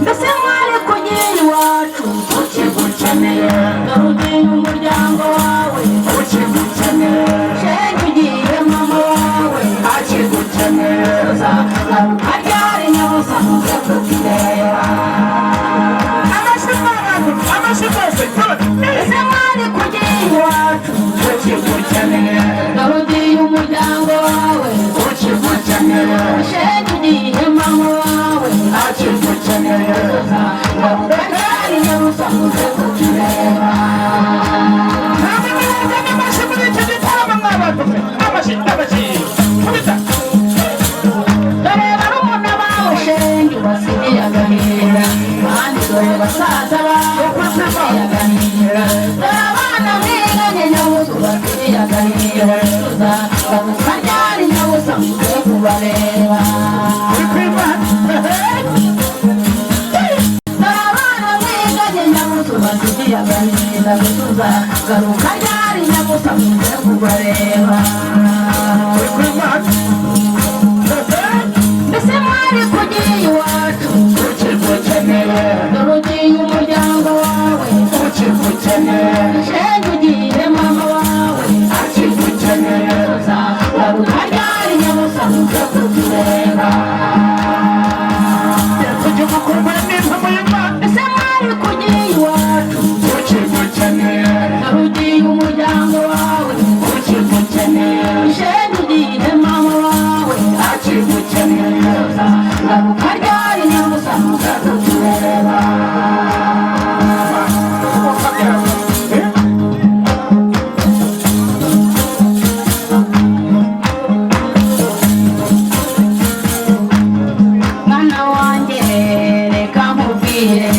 mbese mwari kugira iwacu ukigukeneye dore ugiye umuryango wawe ukigukeneye shenge ugiye mama wawe akigukeneye uzagaruka ryari nyabusa muze kutureba mbese mwari kugira iwacu ukigukeneye dore ugiye umuryango wawe ukigukeneye shenge ugiye mama wawe akigukeneye uzagaruka ryari nyabusa muze kutureba dore barumuna bawe shenge basigaye agahinda kandi dore basaza bawe basigaye agahinda dore abana mwiganye nyabusa basigaye agahinda uzagaruka ryari nyabusa muze kubareba dore abana mwiganye nyabusa basigaye agahinda uzagaruka ryari nyabusa muze kubareba mbese mwari kugira iwacu ukigukeneye dore ugiye umuryango wawe ukigukeneye shenge ugiye mama wawe akigukeneye uzagaruka ryari nyabusa muze kutureba mbese mwari kugira iwacu ukigukeneye dore ugiye umuryango wawe ukigukeneye shenge ugiye mama wawe akigukeneye uzagaruka ryari nyabusa muze kutureba mwana wanjye reka nkubwire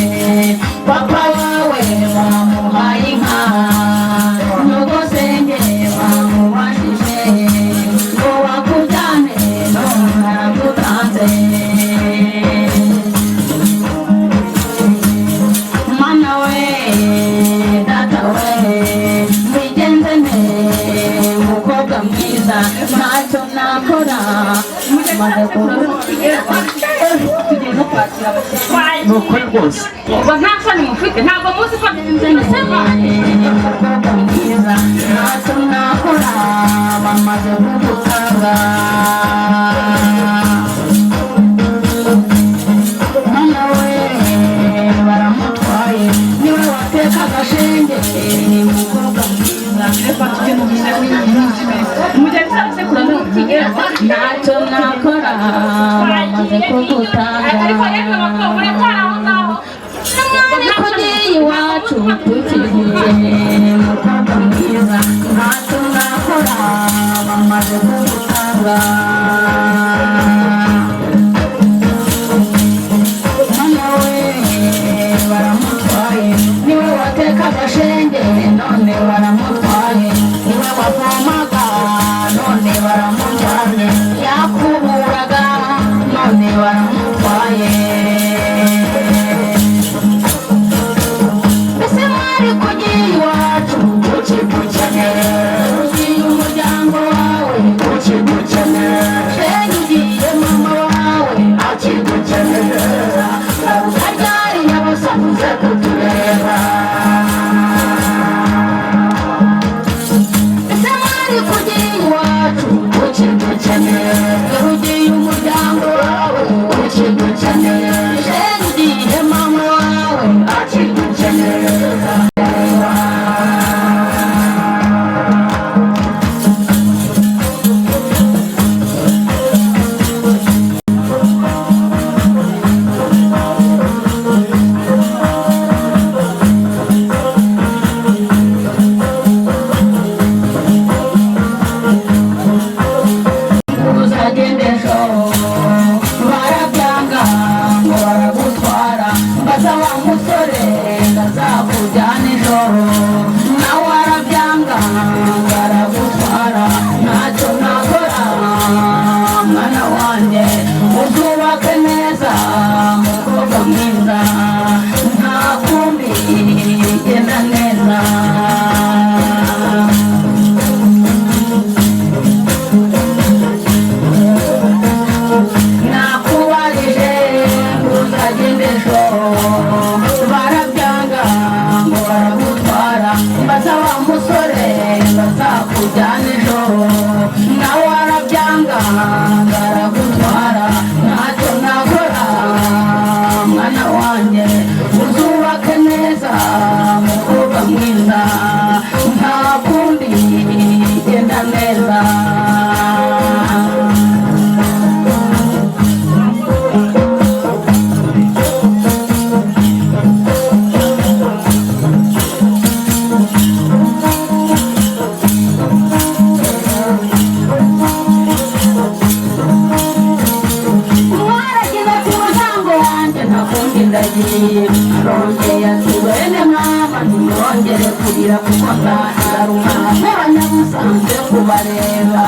papa wawe bamuhaye inka nyogosenge bamubajije ngo bakujyane none aragutanze mana we data we mbigenze nte umukobwa mwiza ntacyo nakora maze ni ukuri rwose ubwo nta soni mufite ntabwo muzi ko umukobwa mwiza ntacyo nakora bamaze kugutanga mwana we baramutwaye niwe wateka agashenge umukobwa mwiza ntacyo nakora bamaze kugutanga mwari kugira iwacu tukigukeneye umukobwa mwiza ntacyo nakora bamaze kugutanga mwana we baramutwaye niwe wateka agashenge none baramutwaye niwe wavomaga none baramutwaye yakuburaga none baramutwaye mbese mwari kugira iwacu ukigukeneye ugiye umuryango wawe ukigukeneye shenge ugiye mama wawe akigukeneye garuka ryari nyabusa muze kutureba mbese mwari kugira iwacu ukigukeneye dore ugiye umuryango wawe ukigukeneye shenge ugiye mama wawe akigukeneye uzagendesho barabyanga ngo baragutwara mbaza wa musore ndazakujyana ijoro nawe arabyanga baragutwara ntacyo nakora mwana wanjye uzubake neza mukobwa mwiza nta kumbi genda neza naku ndagiye arongeye ati bene mama ntiyongere kurira kuko nzagaruka n'abanyamusanze kubareba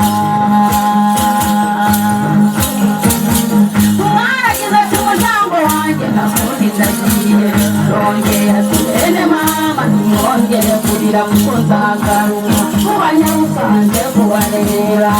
mwaragize ati umuryango wanjye nakundi ndagiye arongeye ati bene mama ntiyongere kurira kuko nzagaruka n'abanyamusanze kubareba